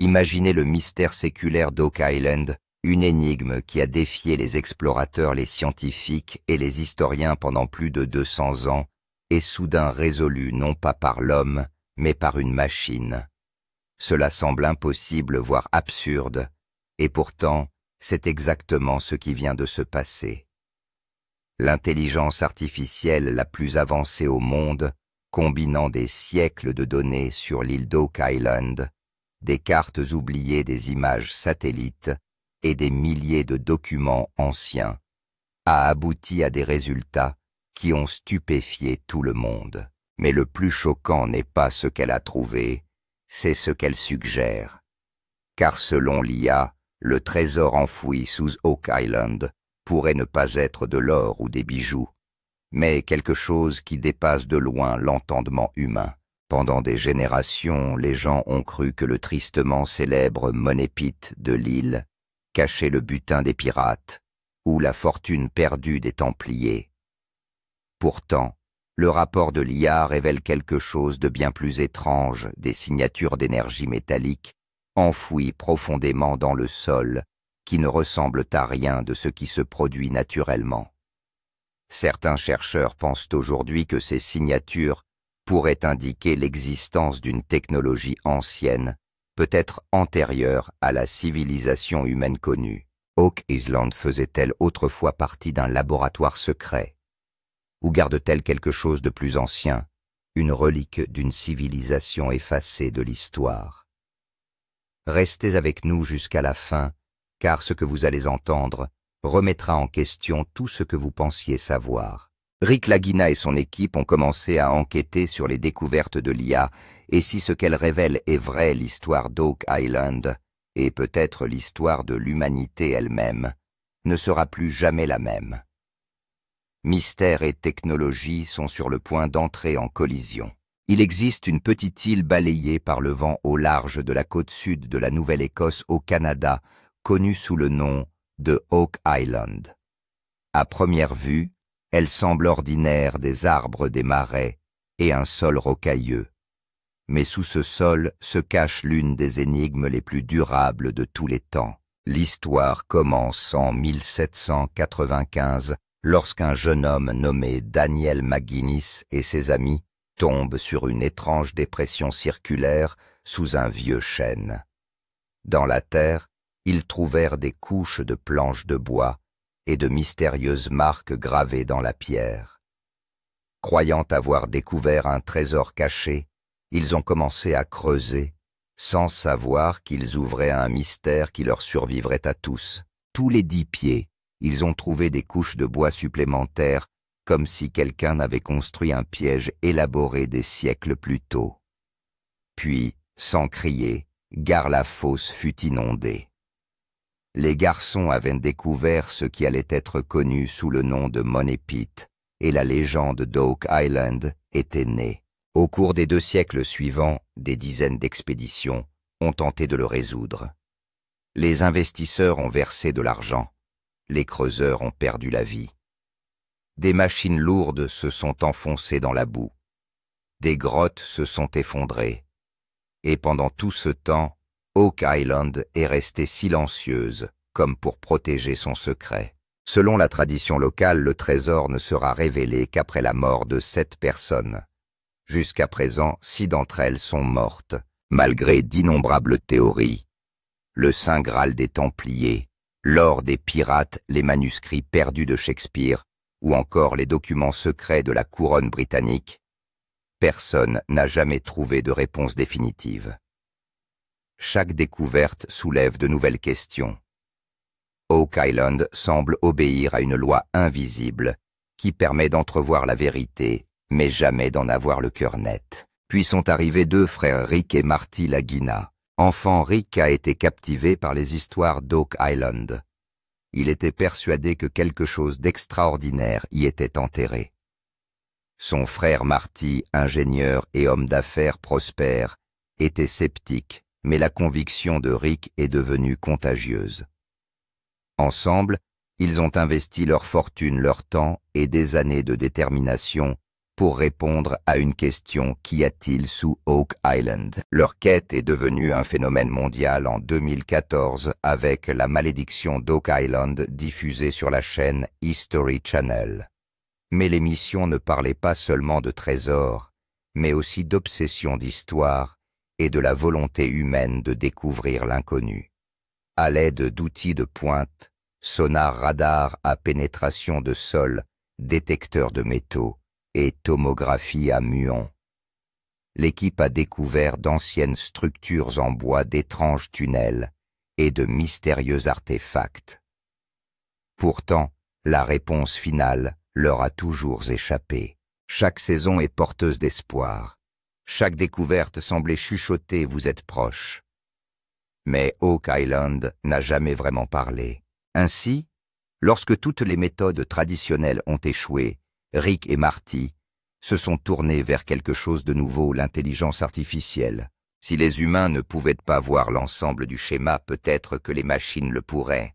Imaginez le mystère séculaire d'Oak Island, une énigme qui a défié les explorateurs, les scientifiques et les historiens pendant plus de 200 ans, et soudain résolue non pas par l'homme, mais par une machine. Cela semble impossible, voire absurde, et pourtant, c'est exactement ce qui vient de se passer. L'intelligence artificielle la plus avancée au monde, combinant des siècles de données sur l'île d'Oak Island, des cartes oubliées des images satellites et des milliers de documents anciens, a abouti à des résultats qui ont stupéfié tout le monde. Mais le plus choquant n'est pas ce qu'elle a trouvé, c'est ce qu'elle suggère. Car selon l'IA, le trésor enfoui sous Oak Island pourrait ne pas être de l'or ou des bijoux, mais quelque chose qui dépasse de loin l'entendement humain. Pendant des générations, les gens ont cru que le tristement célèbre Money Pit de l'île cachait le butin des pirates ou la fortune perdue des Templiers. Pourtant, le rapport de l'IA révèle quelque chose de bien plus étrange, des signatures d'énergie métallique enfouies profondément dans le sol, qui ne ressemblent à rien de ce qui se produit naturellement. Certains chercheurs pensent aujourd'hui que ces signatures pourraient indiquer l'existence d'une technologie ancienne, peut-être antérieure à la civilisation humaine connue. Oak Island faisait-elle autrefois partie d'un laboratoire secret? Ou garde-t-elle quelque chose de plus ancien, une relique d'une civilisation effacée de l'histoire? Restez avec nous jusqu'à la fin, car ce que vous allez entendre remettra en question tout ce que vous pensiez savoir. Rick Lagina et son équipe ont commencé à enquêter sur les découvertes de l'IA, et si ce qu'elle révèle est vrai, l'histoire d'Oak Island, et peut-être l'histoire de l'humanité elle-même, ne sera plus jamais la même. Mystère et technologie sont sur le point d'entrer en collision. Il existe une petite île balayée par le vent au large de la côte sud de la Nouvelle-Écosse au Canada, connue sous le nom de Oak Island. À première vue, elle semble ordinaire, des arbres, des marais et un sol rocailleux. Mais sous ce sol se cache l'une des énigmes les plus durables de tous les temps. L'histoire commence en 1795, lorsqu'un jeune homme nommé Daniel McGuinness et ses amis tombent sur une étrange dépression circulaire sous un vieux chêne. Dans la terre, ils trouvèrent des couches de planches de bois et de mystérieuses marques gravées dans la pierre. Croyant avoir découvert un trésor caché, ils ont commencé à creuser, sans savoir qu'ils ouvraient un mystère qui leur survivrait à tous. Tous les 10 pieds, ils ont trouvé des couches de bois supplémentaires, comme si quelqu'un avait construit un piège élaboré des siècles plus tôt. Puis, sans crier, gare la fosse fut inondée. Les garçons avaient découvert ce qui allait être connu sous le nom de Money Pit, et la légende d'Oak Island était née. Au cours des 2 siècles suivants, des dizaines d'expéditions ont tenté de le résoudre. Les investisseurs ont versé de l'argent, les creuseurs ont perdu la vie. Des machines lourdes se sont enfoncées dans la boue, des grottes se sont effondrées, et pendant tout ce temps, Oak Island est restée silencieuse, comme pour protéger son secret. Selon la tradition locale, le trésor ne sera révélé qu'après la mort de 7 personnes. Jusqu'à présent, 6 d'entre elles sont mortes, malgré d'innombrables théories. Le Saint Graal des Templiers, l'or des pirates, les manuscrits perdus de Shakespeare, ou encore les documents secrets de la couronne britannique, personne n'a jamais trouvé de réponse définitive. Chaque découverte soulève de nouvelles questions. Oak Island semble obéir à une loi invisible qui permet d'entrevoir la vérité, mais jamais d'en avoir le cœur net. Puis sont arrivés 2 frères Rick et Marty Lagina. Enfant, Rick a été captivé par les histoires d'Oak Island. Il était persuadé que quelque chose d'extraordinaire y était enterré. Son frère Marty, ingénieur et homme d'affaires prospère, était sceptique, mais la conviction de Rick est devenue contagieuse. Ensemble, ils ont investi leur fortune, leur temps et des années de détermination pour répondre à une question: qu'y a-t-il sous Oak Island? Leur quête est devenue un phénomène mondial en 2014 avec La malédiction d'Oak Island diffusée sur la chaîne History Channel. Mais l'émission ne parlait pas seulement de trésors, mais aussi d'obsession d'histoire et de la volonté humaine de découvrir l'inconnu. À l'aide d'outils de pointe, sonars radars à pénétration de sol, détecteurs de métaux et tomographie à muons, l'équipe a découvert d'anciennes structures en bois, d'étranges tunnels et de mystérieux artefacts. Pourtant, la réponse finale leur a toujours échappé. Chaque saison est porteuse d'espoir. Chaque découverte semblait chuchoter: vous êtes proche. Mais Oak Island n'a jamais vraiment parlé. Ainsi, lorsque toutes les méthodes traditionnelles ont échoué, Rick et Marty se sont tournés vers quelque chose de nouveau: l'intelligence artificielle. Si les humains ne pouvaient pas voir l'ensemble du schéma, peut-être que les machines le pourraient.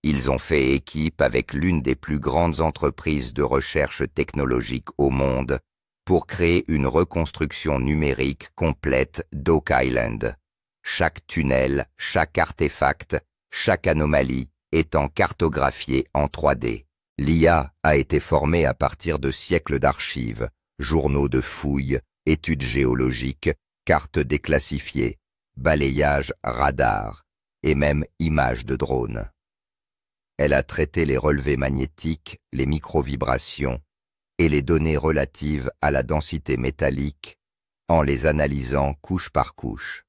Ils ont fait équipe avec l'une des plus grandes entreprises de recherche technologique au monde pour créer une reconstruction numérique complète d'Oak Island. Chaque tunnel, chaque artefact, chaque anomalie étant cartographiée en 3D. L'IA a été formée à partir de siècles d'archives, journaux de fouilles, études géologiques, cartes déclassifiées, balayages radar et même images de drones. Elle a traité les relevés magnétiques, les microvibrations et les données relatives à la densité métallique en les analysant couche par couche.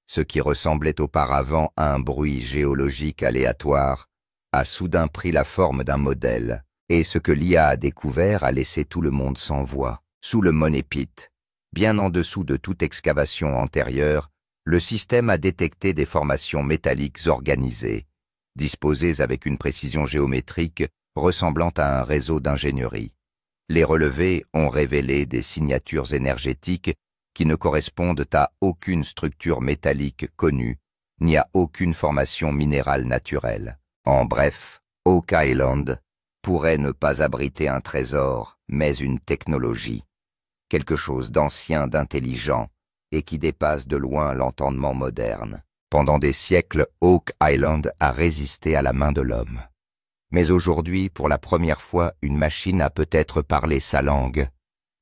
Ce qui ressemblait auparavant à un bruit géologique aléatoire a soudain pris la forme d'un modèle, et ce que l'IA a découvert a laissé tout le monde sans voix. Sous le Money Pit, bien en dessous de toute excavation antérieure, le système a détecté des formations métalliques organisées, disposées avec une précision géométrique ressemblant à un réseau d'ingénierie. Les relevés ont révélé des signatures énergétiques qui ne correspondent à aucune structure métallique connue, ni à aucune formation minérale naturelle. En bref, Oak Island pourrait ne pas abriter un trésor, mais une technologie, quelque chose d'ancien, d'intelligent, et qui dépasse de loin l'entendement moderne. Pendant des siècles, Oak Island a résisté à la main de l'homme. Mais aujourd'hui, pour la première fois, une machine a peut-être parlé sa langue,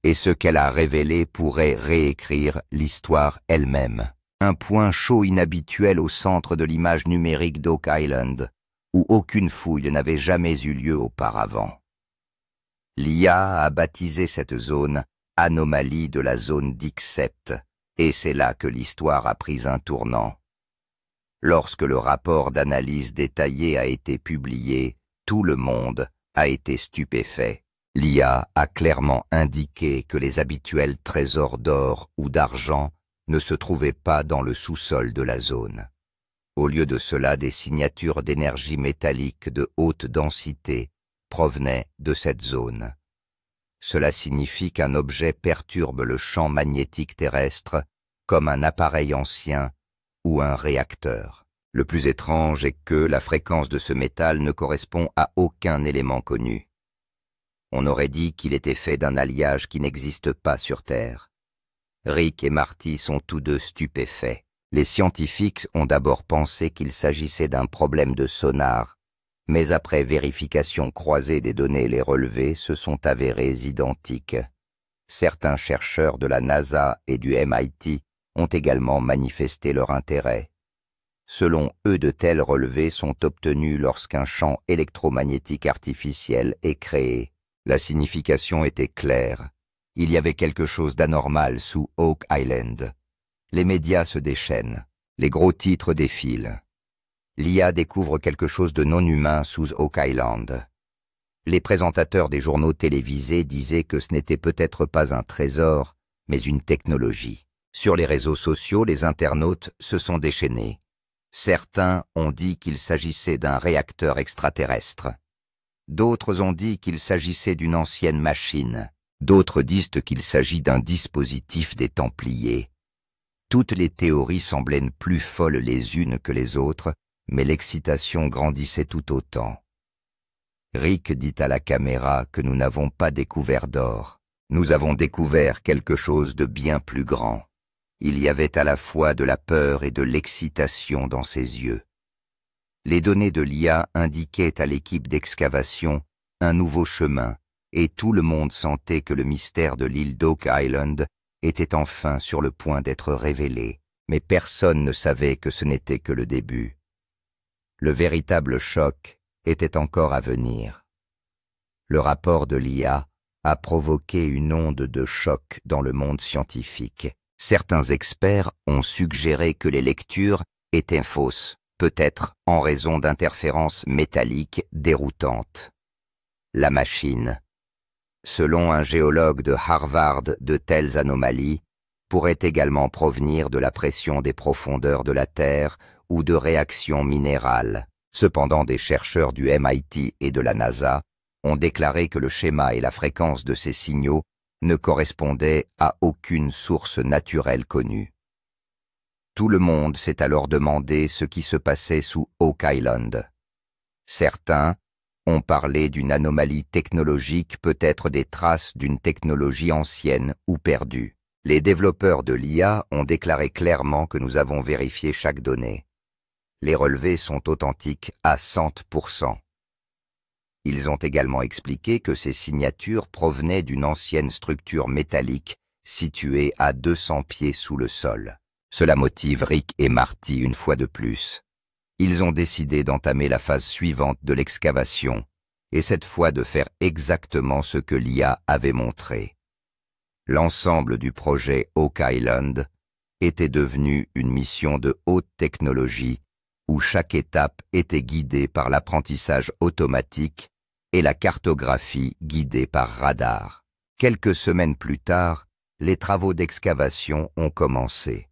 et ce qu'elle a révélé pourrait réécrire l'histoire elle-même. Un point chaud inhabituel au centre de l'image numérique d'Oak Island, où aucune fouille n'avait jamais eu lieu auparavant. L'IA a baptisé cette zone « anomalie de la zone d'X7 », et c'est là que l'histoire a pris un tournant. Lorsque le rapport d'analyse détaillé a été publié, tout le monde a été stupéfait. L'IA a clairement indiqué que les habituels trésors d'or ou d'argent ne se trouvaient pas dans le sous-sol de la zone. Au lieu de cela, des signatures d'énergie métallique de haute densité provenaient de cette zone. Cela signifie qu'un objet perturbe le champ magnétique terrestre comme un appareil ancien ou un réacteur. Le plus étrange est que la fréquence de ce métal ne correspond à aucun élément connu. On aurait dit qu'il était fait d'un alliage qui n'existe pas sur Terre. Rick et Marty sont tous deux stupéfaits. Les scientifiques ont d'abord pensé qu'il s'agissait d'un problème de sonar, mais après vérification croisée des données, les relevés se sont avérés identiques. Certains chercheurs de la NASA et du MIT ont également manifesté leur intérêt. Selon eux, de tels relevés sont obtenus lorsqu'un champ électromagnétique artificiel est créé. La signification était claire. Il y avait quelque chose d'anormal sous Oak Island. Les médias se déchaînent. Les gros titres défilent. L'IA découvre quelque chose de non humain sous Oak Island. Les présentateurs des journaux télévisés disaient que ce n'était peut-être pas un trésor, mais une technologie. Sur les réseaux sociaux, les internautes se sont déchaînés. Certains ont dit qu'il s'agissait d'un réacteur extraterrestre. D'autres ont dit qu'il s'agissait d'une ancienne machine. D'autres disent qu'il s'agit d'un dispositif des Templiers. Toutes les théories semblaient plus folles les unes que les autres, mais l'excitation grandissait tout autant. Rick dit à la caméra que nous n'avons pas découvert d'or, Nous avons découvert quelque chose de bien plus grand. Il y avait à la fois de la peur et de l'excitation dans ses yeux. Les données de l'IA indiquaient à l'équipe d'excavation un nouveau chemin, et tout le monde sentait que le mystère de l'île d'Oak Island était enfin sur le point d'être révélé, mais personne ne savait que ce n'était que le début. Le véritable choc était encore à venir. Le rapport de l'IA a provoqué une onde de choc dans le monde scientifique. Certains experts ont suggéré que les lectures étaient fausses, peut-être en raison d'interférences métalliques déroutantes. La machine, selon un géologue de Harvard, de telles anomalies pourraient également provenir de la pression des profondeurs de la Terre ou de réactions minérales. Cependant, des chercheurs du MIT et de la NASA ont déclaré que le schéma et la fréquence de ces signaux ne correspondaient à aucune source naturelle connue. Tout le monde s'est alors demandé ce qui se passait sous Oak Island. Certains ont parlé d'une anomalie technologique, peut-être des traces d'une technologie ancienne ou perdue. Les développeurs de l'IA ont déclaré clairement que nous avons vérifié chaque donnée. Les relevés sont authentiques à 100%. Ils ont également expliqué que ces signatures provenaient d'une ancienne structure métallique située à 200 pieds sous le sol. Cela motive Rick et Marty une fois de plus. Ils ont décidé d'entamer la phase suivante de l'excavation, et cette fois de faire exactement ce que l'IA avait montré. L'ensemble du projet Oak Island était devenu une mission de haute technologie où chaque étape était guidée par l'apprentissage automatique et la cartographie guidée par radar. Quelques semaines plus tard, les travaux d'excavation ont commencé.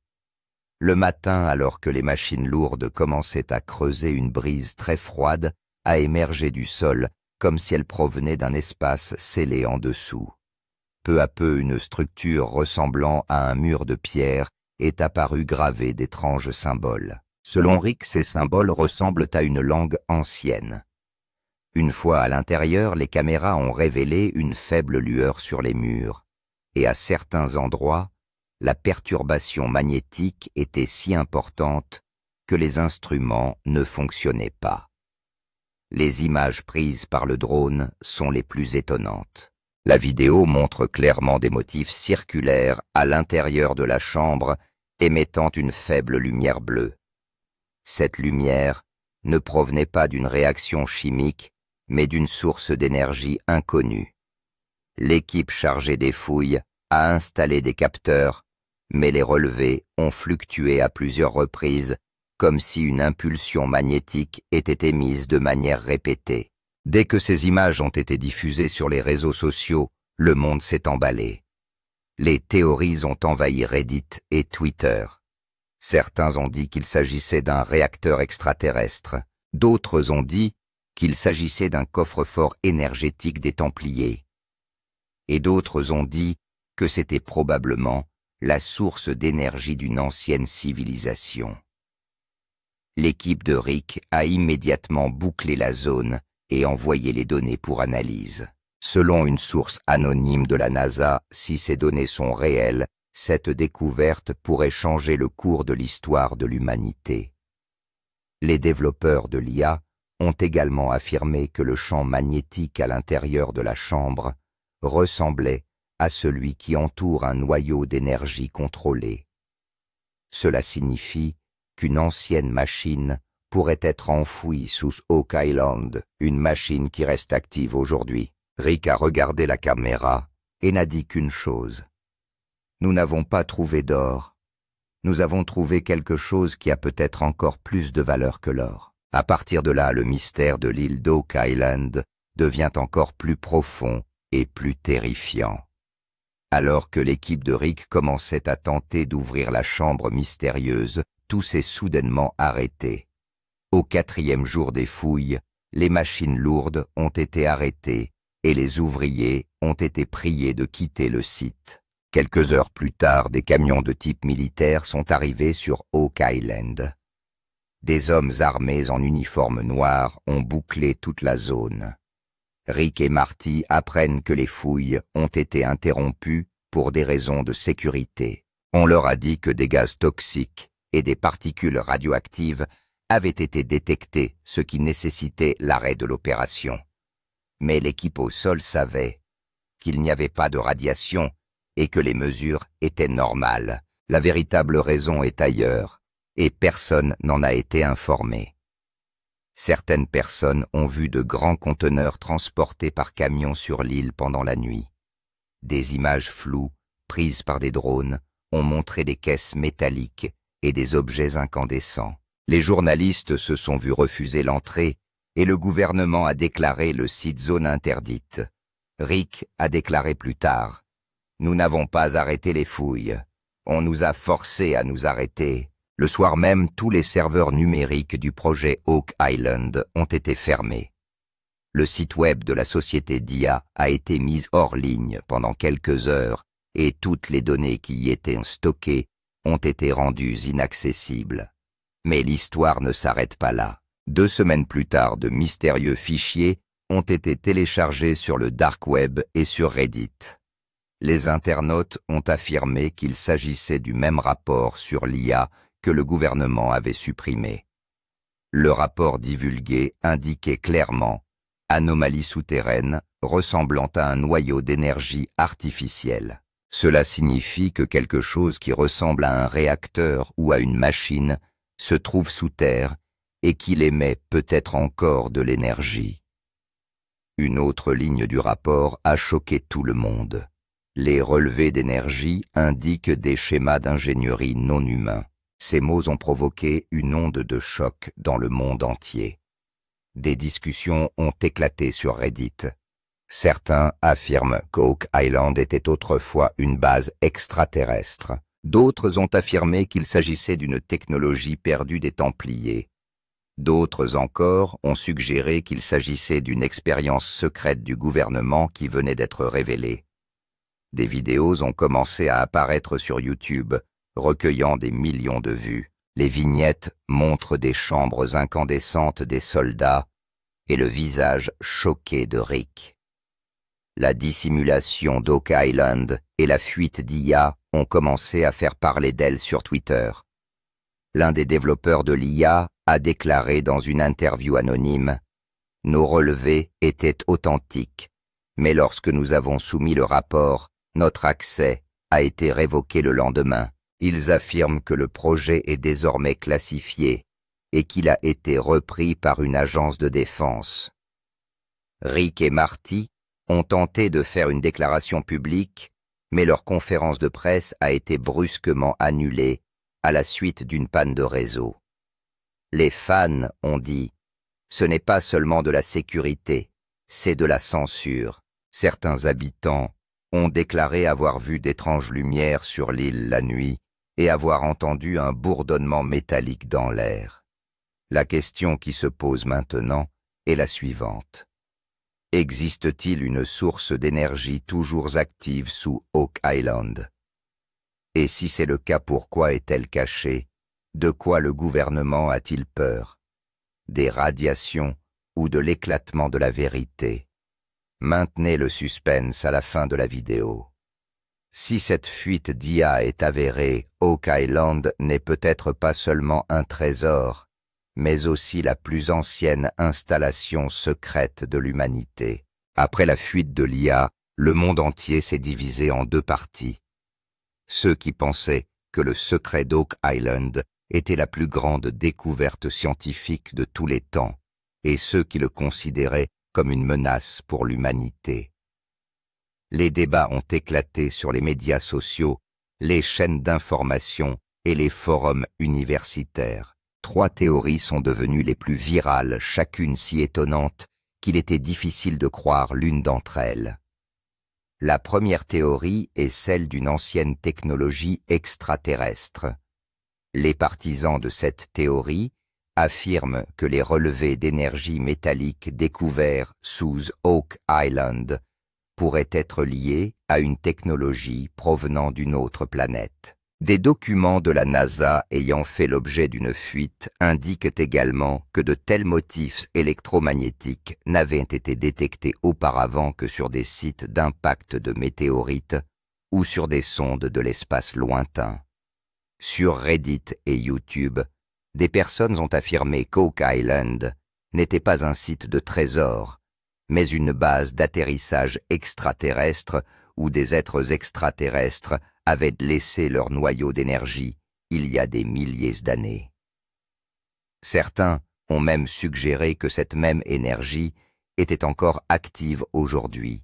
Le matin, alors que les machines lourdes commençaient à creuser, une brise très froide a émergé du sol, comme si elle provenait d'un espace scellé en dessous. Peu à peu, une structure ressemblant à un mur de pierre est apparue gravée d'étranges symboles. Selon Rick, ces symboles ressemblent à une langue ancienne. Une fois à l'intérieur, les caméras ont révélé une faible lueur sur les murs, et à certains endroits, la perturbation magnétique était si importante que les instruments ne fonctionnaient pas. Les images prises par le drone sont les plus étonnantes. La vidéo montre clairement des motifs circulaires à l'intérieur de la chambre émettant une faible lumière bleue. Cette lumière ne provenait pas d'une réaction chimique, mais d'une source d'énergie inconnue. L'équipe chargée des fouilles a installé des capteurs, mais les relevés ont fluctué à plusieurs reprises, comme si une impulsion magnétique était émise de manière répétée. Dès que ces images ont été diffusées sur les réseaux sociaux, le monde s'est emballé. Les théories ont envahi Reddit et Twitter. Certains ont dit qu'il s'agissait d'un réacteur extraterrestre. D'autres ont dit qu'il s'agissait d'un coffre-fort énergétique des Templiers. Et d'autres ont dit que c'était probablement la source d'énergie d'une ancienne civilisation. L'équipe de Rick a immédiatement bouclé la zone et envoyé les données pour analyse. Selon une source anonyme de la NASA, si ces données sont réelles, cette découverte pourrait changer le cours de l'histoire de l'humanité. Les développeurs de l'IA ont également affirmé que le champ magnétique à l'intérieur de la chambre ressemblait à celui qui entoure un noyau d'énergie contrôlé. Cela signifie qu'une ancienne machine pourrait être enfouie sous Oak Island, une machine qui reste active aujourd'hui. Rick a regardé la caméra et n'a dit qu'une chose. Nous n'avons pas trouvé d'or. Nous avons trouvé quelque chose qui a peut-être encore plus de valeur que l'or. À partir de là, le mystère de l'île d'Oak Island devient encore plus profond et plus terrifiant. Alors que l'équipe de Rick commençait à tenter d'ouvrir la chambre mystérieuse, tout s'est soudainement arrêté. Au 4e jour des fouilles, les machines lourdes ont été arrêtées et les ouvriers ont été priés de quitter le site. Quelques heures plus tard, des camions de type militaire sont arrivés sur Oak Island. Des hommes armés en uniforme noir ont bouclé toute la zone. Rick et Marty apprennent que les fouilles ont été interrompues pour des raisons de sécurité. On leur a dit que des gaz toxiques et des particules radioactives avaient été détectés, ce qui nécessitait l'arrêt de l'opération. Mais l'équipe au sol savait qu'il n'y avait pas de radiation et que les mesures étaient normales. La véritable raison est ailleurs, et personne n'en a été informé. Certaines personnes ont vu de grands conteneurs transportés par camion sur l'île pendant la nuit. Des images floues, prises par des drones, ont montré des caisses métalliques et des objets incandescents. Les journalistes se sont vus refuser l'entrée et le gouvernement a déclaré le site zone interdite. Rick a déclaré plus tard « Nous n'avons pas arrêté les fouilles. On nous a forcés à nous arrêter. » Le soir même, tous les serveurs numériques du projet Oak Island ont été fermés. Le site web de la société DIA a été mis hors ligne pendant quelques heures et toutes les données qui y étaient stockées ont été rendues inaccessibles. Mais l'histoire ne s'arrête pas là. 2 semaines plus tard, de mystérieux fichiers ont été téléchargés sur le dark web et sur Reddit. Les internautes ont affirmé qu'il s'agissait du même rapport sur l'IA que le gouvernement avait supprimé. Le rapport divulgué indiquait clairement « anomalie souterraine ressemblant à un noyau d'énergie artificielle ». Cela signifie que quelque chose qui ressemble à un réacteur ou à une machine se trouve sous terre et qu'il émet peut-être encore de l'énergie. Une autre ligne du rapport a choqué tout le monde. Les relevés d'énergie indiquent des schémas d'ingénierie non humains. Ces mots ont provoqué une onde de choc dans le monde entier. Des discussions ont éclaté sur Reddit. Certains affirment qu'Oak Island était autrefois une base extraterrestre. D'autres ont affirmé qu'il s'agissait d'une technologie perdue des Templiers. D'autres encore ont suggéré qu'il s'agissait d'une expérience secrète du gouvernement qui venait d'être révélée. Des vidéos ont commencé à apparaître sur YouTube, recueillant des millions de vues. Les vignettes montrent des chambres incandescentes des soldats et le visage choqué de Rick. La dissimulation d'Oak Island et la fuite d'IA ont commencé à faire parler d'elle sur Twitter. L'un des développeurs de l'IA a déclaré dans une interview anonyme « Nos relevés étaient authentiques, mais lorsque nous avons soumis le rapport, notre accès a été révoqué le lendemain. Ils affirment que le projet est désormais classifié et qu'il a été repris par une agence de défense. » Rick et Marty ont tenté de faire une déclaration publique, mais leur conférence de presse a été brusquement annulée à la suite d'une panne de réseau. Les fans ont dit « Ce n'est pas seulement de la sécurité, c'est de la censure. » Certains habitants ont déclaré avoir vu d'étranges lumières sur l'île la nuit et avoir entendu un bourdonnement métallique dans l'air. La question qui se pose maintenant est la suivante. Existe-t-il une source d'énergie toujours active sous Oak Island? Et si c'est le cas, pourquoi est-elle cachée? De quoi le gouvernement a-t-il peur? Des radiations ou de l'éclatement de la vérité? Maintenez le suspense à la fin de la vidéo. Si cette fuite d'IA est avérée, Oak Island n'est peut-être pas seulement un trésor, mais aussi la plus ancienne installation secrète de l'humanité. Après la fuite de l'IA, le monde entier s'est divisé en 2 parties. Ceux qui pensaient que le secret d'Oak Island était la plus grande découverte scientifique de tous les temps, et ceux qui le considéraient comme une menace pour l'humanité. Les débats ont éclaté sur les médias sociaux, les chaînes d'information et les forums universitaires. 3 théories sont devenues les plus virales, chacune si étonnante qu'il était difficile de croire l'une d'entre elles. La première théorie est celle d'une ancienne technologie extraterrestre. Les partisans de cette théorie affirment que les relevés d'énergie métallique découverts sous Oak Island pourraient être liés à une technologie provenant d'une autre planète. Des documents de la NASA ayant fait l'objet d'une fuite indiquent également que de tels motifs électromagnétiques n'avaient été détectés auparavant que sur des sites d'impact de météorites ou sur des sondes de l'espace lointain. Sur Reddit et YouTube, des personnes ont affirmé qu'Oak Island n'était pas un site de trésor, mais une base d'atterrissage extraterrestre où des êtres extraterrestres avaient laissé leur noyau d'énergie il y a des milliers d'années. Certains ont même suggéré que cette même énergie était encore active aujourd'hui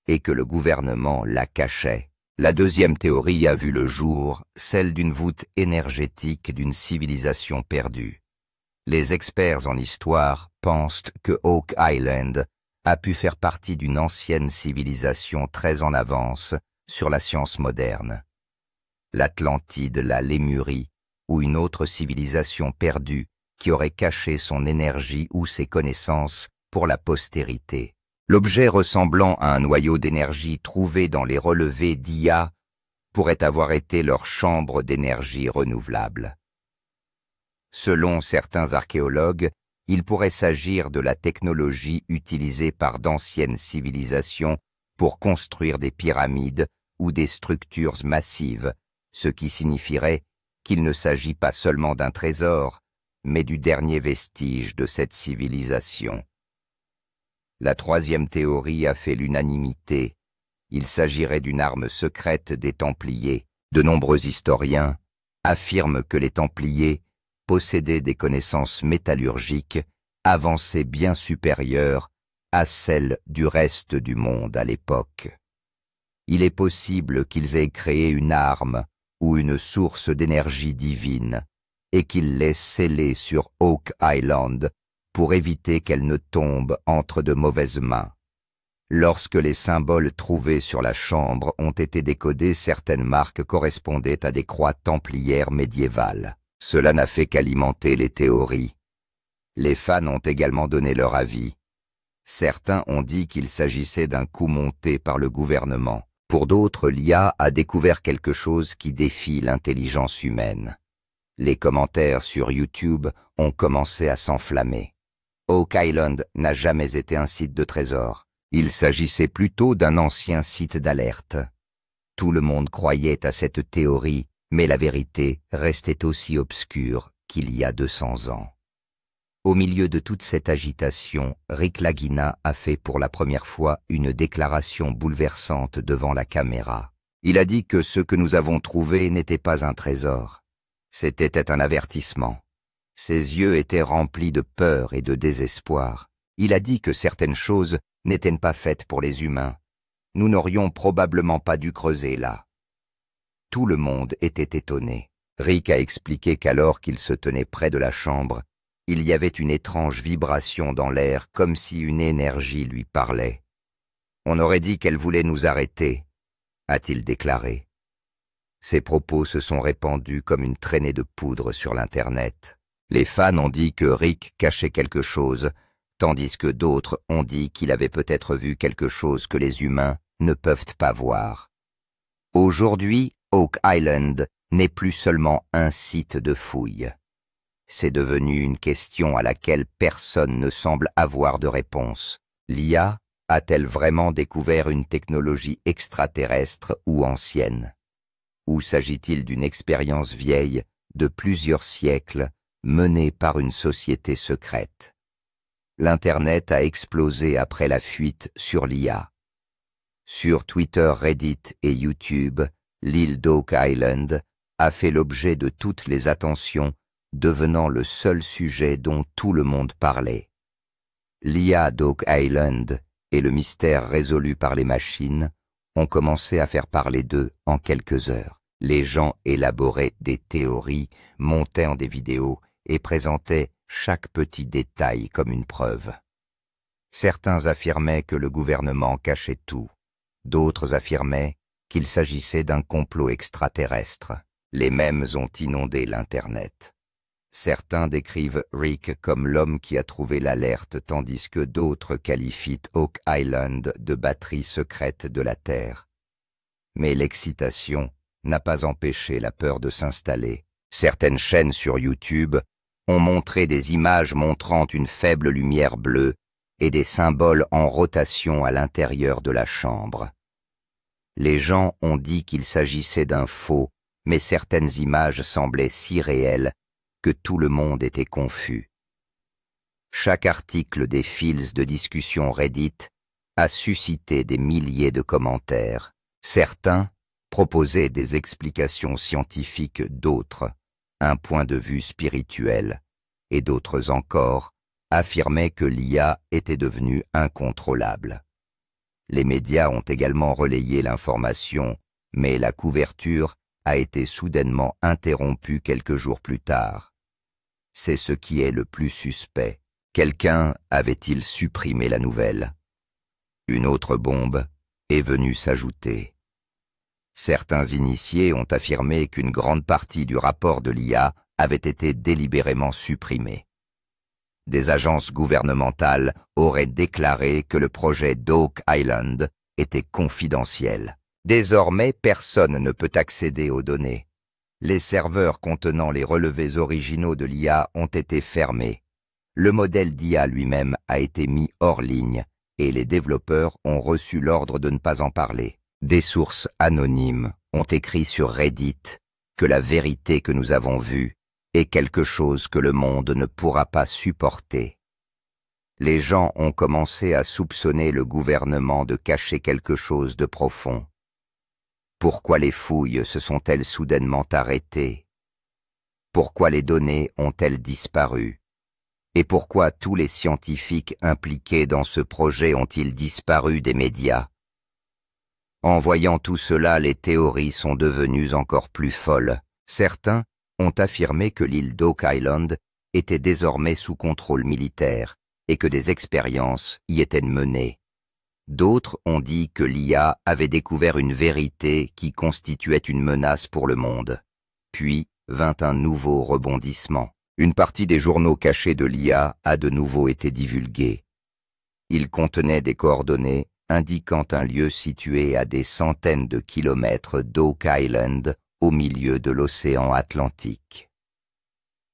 et que le gouvernement la cachait. La deuxième théorie a vu le jour, celle d'une voûte énergétique d'une civilisation perdue. Les experts en histoire pensent que Oak Island a pu faire partie d'une ancienne civilisation très en avance sur la science moderne. L'Atlantide, la Lémurie, ou une autre civilisation perdue qui aurait caché son énergie ou ses connaissances pour la postérité. L'objet ressemblant à un noyau d'énergie trouvé dans les relevés d'Ia pourrait avoir été leur chambre d'énergie renouvelable. Selon certains archéologues, il pourrait s'agir de la technologie utilisée par d'anciennes civilisations pour construire des pyramides ou des structures massives, ce qui signifierait qu'il ne s'agit pas seulement d'un trésor, mais du dernier vestige de cette civilisation. La troisième théorie a fait l'unanimité. Il s'agirait d'une arme secrète des Templiers. De nombreux historiens affirment que les Templiers possédaient des connaissances métallurgiques avancées bien supérieures à celles du reste du monde à l'époque. Il est possible qu'ils aient créé une arme ou une source d'énergie divine et qu'ils l'aient scellée sur Oak Island pour éviter qu'elle ne tombe entre de mauvaises mains. Lorsque les symboles trouvés sur la chambre ont été décodés, certaines marques correspondaient à des croix templières médiévales. Cela n'a fait qu'alimenter les théories. Les fans ont également donné leur avis. Certains ont dit qu'il s'agissait d'un coup monté par le gouvernement. Pour d'autres, l'IA a découvert quelque chose qui défie l'intelligence humaine. Les commentaires sur YouTube ont commencé à s'enflammer. Oak Island n'a jamais été un site de trésor. Il s'agissait plutôt d'un ancien site d'alerte. Tout le monde croyait à cette théorie, mais la vérité restait aussi obscure qu'il y a 200 ans. Au milieu de toute cette agitation, Rick Lagina a fait pour la première fois une déclaration bouleversante devant la caméra. Il a dit que ce que nous avons trouvé n'était pas un trésor. C'était un avertissement. Ses yeux étaient remplis de peur et de désespoir. Il a dit que certaines choses n'étaient pas faites pour les humains. Nous n'aurions probablement pas dû creuser là. Tout le monde était étonné. Rick a expliqué qu'alors qu'il se tenait près de la chambre, il y avait une étrange vibration dans l'air comme si une énergie lui parlait. « On aurait dit qu'elle voulait nous arrêter », a-t-il déclaré. Ces propos se sont répandus comme une traînée de poudre sur l'Internet. Les fans ont dit que Rick cachait quelque chose, tandis que d'autres ont dit qu'il avait peut-être vu quelque chose que les humains ne peuvent pas voir. Aujourd'hui, Oak Island n'est plus seulement un site de fouilles. C'est devenu une question à laquelle personne ne semble avoir de réponse. L'IA a-t-elle vraiment découvert une technologie extraterrestre ou ancienne? Ou s'agit-il d'une expérience vieille de plusieurs siècles menée par une société secrète? L'Internet a explosé après la fuite sur l'IA. Sur Twitter, Reddit et YouTube, l'île d'Oak Island a fait l'objet de toutes les attentions, devenant le seul sujet dont tout le monde parlait. L'IA d'Oak Island et le mystère résolu par les machines ont commencé à faire parler d'eux en quelques heures. Les gens élaboraient des théories, montaient en des vidéos et présentaient chaque petit détail comme une preuve. Certains affirmaient que le gouvernement cachait tout. D'autres affirmaient qu'il s'agissait d'un complot extraterrestre. Les mèmes ont inondé l'Internet. Certains décrivent Rick comme l'homme qui a trouvé l'alerte, tandis que d'autres qualifient Oak Island de batterie secrète de la Terre. Mais l'excitation n'a pas empêché la peur de s'installer. Certaines chaînes sur YouTube ont montré des images montrant une faible lumière bleue et des symboles en rotation à l'intérieur de la chambre. Les gens ont dit qu'il s'agissait d'un faux, mais certaines images semblaient si réelles que tout le monde était confus. Chaque article des fils de discussion Reddit a suscité des milliers de commentaires. Certains proposaient des explications scientifiques, d'autres un point de vue spirituel, et d'autres encore affirmaient que l'IA était devenue incontrôlable. Les médias ont également relayé l'information, mais la couverture a été soudainement interrompue quelques jours plus tard. C'est ce qui est le plus suspect. Quelqu'un avait-il supprimé la nouvelle? Une autre bombe est venue s'ajouter. Certains initiés ont affirmé qu'une grande partie du rapport de l'IA avait été délibérément supprimée. Des agences gouvernementales auraient déclaré que le projet d'Oak Island était confidentiel. Désormais, personne ne peut accéder aux données. Les serveurs contenant les relevés originaux de l'IA ont été fermés. Le modèle d'IA lui-même a été mis hors ligne et les développeurs ont reçu l'ordre de ne pas en parler. Des sources anonymes ont écrit sur Reddit que la vérité que nous avons vue est quelque chose que le monde ne pourra pas supporter. Les gens ont commencé à soupçonner le gouvernement de cacher quelque chose de profond. Pourquoi les fouilles se sont-elles soudainement arrêtées? Pourquoi les données ont-elles disparu? Et pourquoi tous les scientifiques impliqués dans ce projet ont-ils disparu des médias? En voyant tout cela, les théories sont devenues encore plus folles. Certains ont affirmé que l'île d'Oak Island était désormais sous contrôle militaire et que des expériences y étaient menées. D'autres ont dit que l'IA avait découvert une vérité qui constituait une menace pour le monde. Puis vint un nouveau rebondissement. Une partie des journaux cachés de l'IA a de nouveau été divulguée. Ils contenaient des coordonnées indiquant un lieu situé à des centaines de kilomètres d'Oak Island, au milieu de l'océan Atlantique.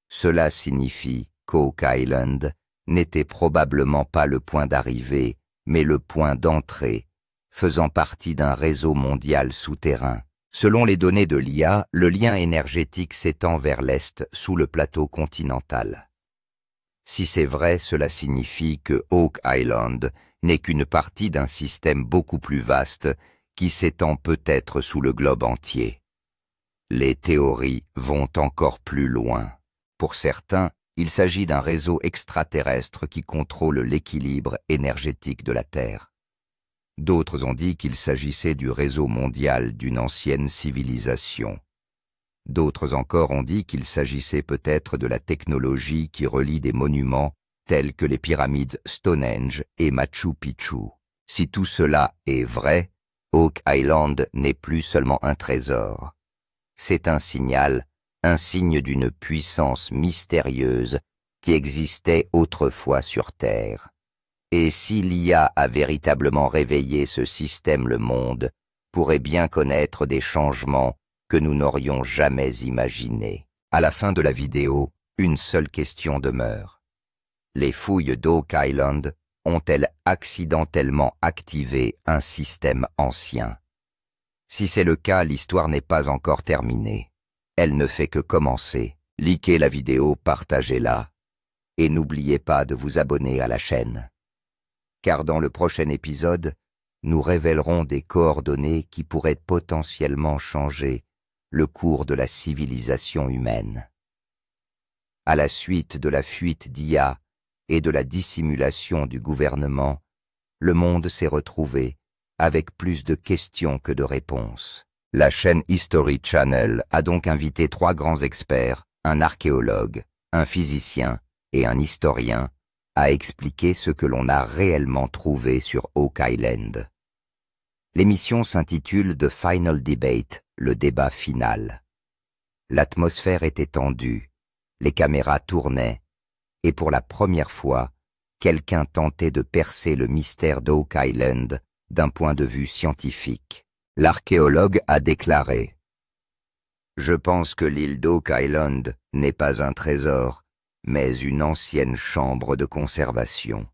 Cela signifie qu'Oak Island n'était probablement pas le point d'arrivée, mais le point d'entrée, faisant partie d'un réseau mondial souterrain. Selon les données de l'IA, le lien énergétique s'étend vers l'est sous le plateau continental. Si c'est vrai, cela signifie que Oak Island n'est qu'une partie d'un système beaucoup plus vaste qui s'étend peut-être sous le globe entier. Les théories vont encore plus loin. Pour certains, il s'agit d'un réseau extraterrestre qui contrôle l'équilibre énergétique de la Terre. D'autres ont dit qu'il s'agissait du réseau mondial d'une ancienne civilisation. D'autres encore ont dit qu'il s'agissait peut-être de la technologie qui relie des monuments tels que les pyramides Stonehenge et Machu Picchu. Si tout cela est vrai, Oak Island n'est plus seulement un trésor. C'est un signal, un signe d'une puissance mystérieuse qui existait autrefois sur Terre. Et si l'IA a véritablement réveillé ce système, le monde pourrait bien connaître des changements que nous n'aurions jamais imaginés. À la fin de la vidéo, une seule question demeure. Les fouilles d'Oak Island ont-elles accidentellement activé un système ancien? Si c'est le cas, l'histoire n'est pas encore terminée. Elle ne fait que commencer. Likez la vidéo, partagez-la. Et n'oubliez pas de vous abonner à la chaîne. Car dans le prochain épisode, nous révélerons des coordonnées qui pourraient potentiellement changer le cours de la civilisation humaine. À la suite de la fuite d'IA et de la dissimulation du gouvernement, le monde s'est retrouvé avec plus de questions que de réponses. La chaîne History Channel a donc invité 3 grands experts, un archéologue, un physicien et un historien, à expliquer ce que l'on a réellement trouvé sur Oak Island. L'émission s'intitule The Final Debate, le débat final. L'atmosphère était tendue, les caméras tournaient, et pour la première fois, quelqu'un tentait de percer le mystère d'Oak Island d'un point de vue scientifique. L'archéologue a déclaré Je pense que l'île d'Oak Island n'est pas un trésor, mais une ancienne chambre de conservation.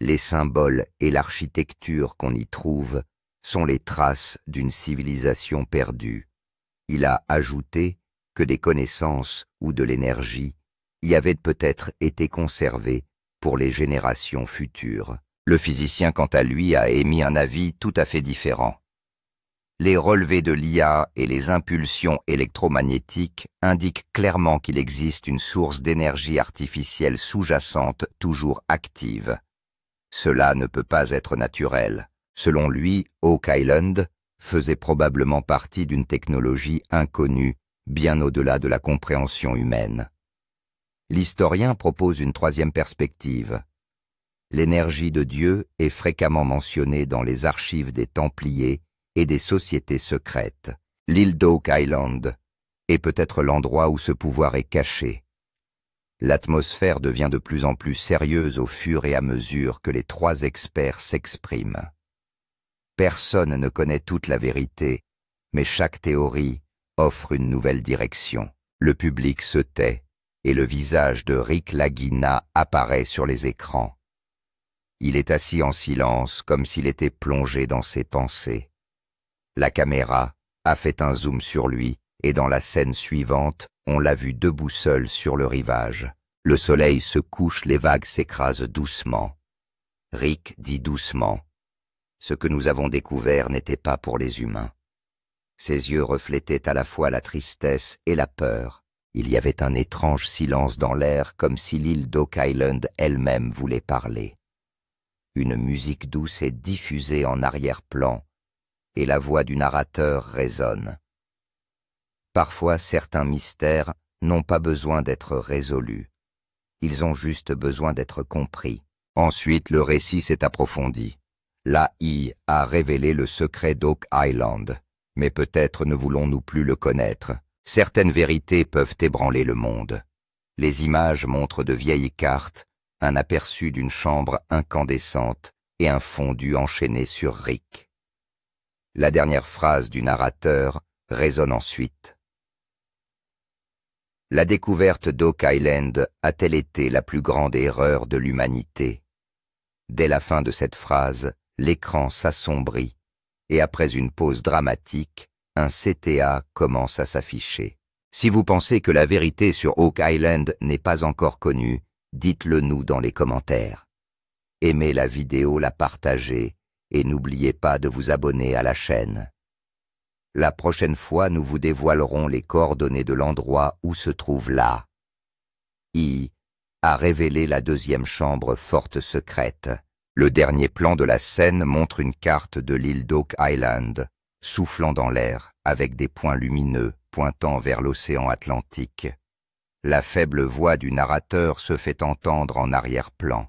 Les symboles et l'architecture qu'on y trouve sont les traces d'une civilisation perdue. Il a ajouté que des connaissances ou de l'énergie y avaient peut-être été conservées pour les générations futures. Le physicien, quant à lui, a émis un avis tout à fait différent. Les relevés de l'IA et les impulsions électromagnétiques indiquent clairement qu'il existe une source d'énergie artificielle sous-jacente toujours active. Cela ne peut pas être naturel. Selon lui, Oak Island faisait probablement partie d'une technologie inconnue, bien au-delà de la compréhension humaine. L'historien propose une troisième perspective. L'énergie de Dieu est fréquemment mentionnée dans les archives des Templiers et des sociétés secrètes. L'île d'Oak Island est peut-être l'endroit où ce pouvoir est caché. L'atmosphère devient de plus en plus sérieuse au fur et à mesure que les trois experts s'expriment. Personne ne connaît toute la vérité, mais chaque théorie offre une nouvelle direction. Le public se tait et le visage de Rick Lagina apparaît sur les écrans. Il est assis en silence comme s'il était plongé dans ses pensées. La caméra a fait un zoom sur lui et dans la scène suivante, on l'a vu debout seul sur le rivage. Le soleil se couche, les vagues s'écrasent doucement. Rick dit doucement. Ce que nous avons découvert n'était pas pour les humains. Ses yeux reflétaient à la fois la tristesse et la peur. Il y avait un étrange silence dans l'air, comme si l'île d'Oak Island elle-même voulait parler. Une musique douce est diffusée en arrière-plan, et la voix du narrateur résonne. Parfois, certains mystères n'ont pas besoin d'être résolus. Ils ont juste besoin d'être compris. Ensuite, le récit s'est approfondi. L'AI a révélé le secret d'Oak Island, mais peut-être ne voulons-nous plus le connaître. Certaines vérités peuvent ébranler le monde. Les images montrent de vieilles cartes, un aperçu d'une chambre incandescente et un fondu enchaîné sur Rick. La dernière phrase du narrateur résonne ensuite. La découverte d'Oak Island a-t-elle été la plus grande erreur de l'humanité? Dès la fin de cette phrase, l'écran s'assombrit et après une pause dramatique, un CTA commence à s'afficher. Si vous pensez que la vérité sur Oak Island n'est pas encore connue, dites-le nous dans les commentaires. Aimez la vidéo, la partagez et n'oubliez pas de vous abonner à la chaîne. La prochaine fois, nous vous dévoilerons les coordonnées de l'endroit où se trouve l'AI a révélé la deuxième chambre forte secrète. Le dernier plan de la scène montre une carte de l'île d'Oak Island, soufflant dans l'air avec des points lumineux pointant vers l'océan Atlantique. La faible voix du narrateur se fait entendre en arrière-plan.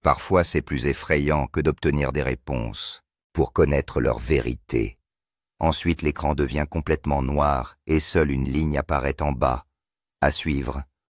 Parfois c'est plus effrayant que d'obtenir des réponses, pour connaître leur vérité. Ensuite l'écran devient complètement noir et seule une ligne apparaît en bas. À suivre.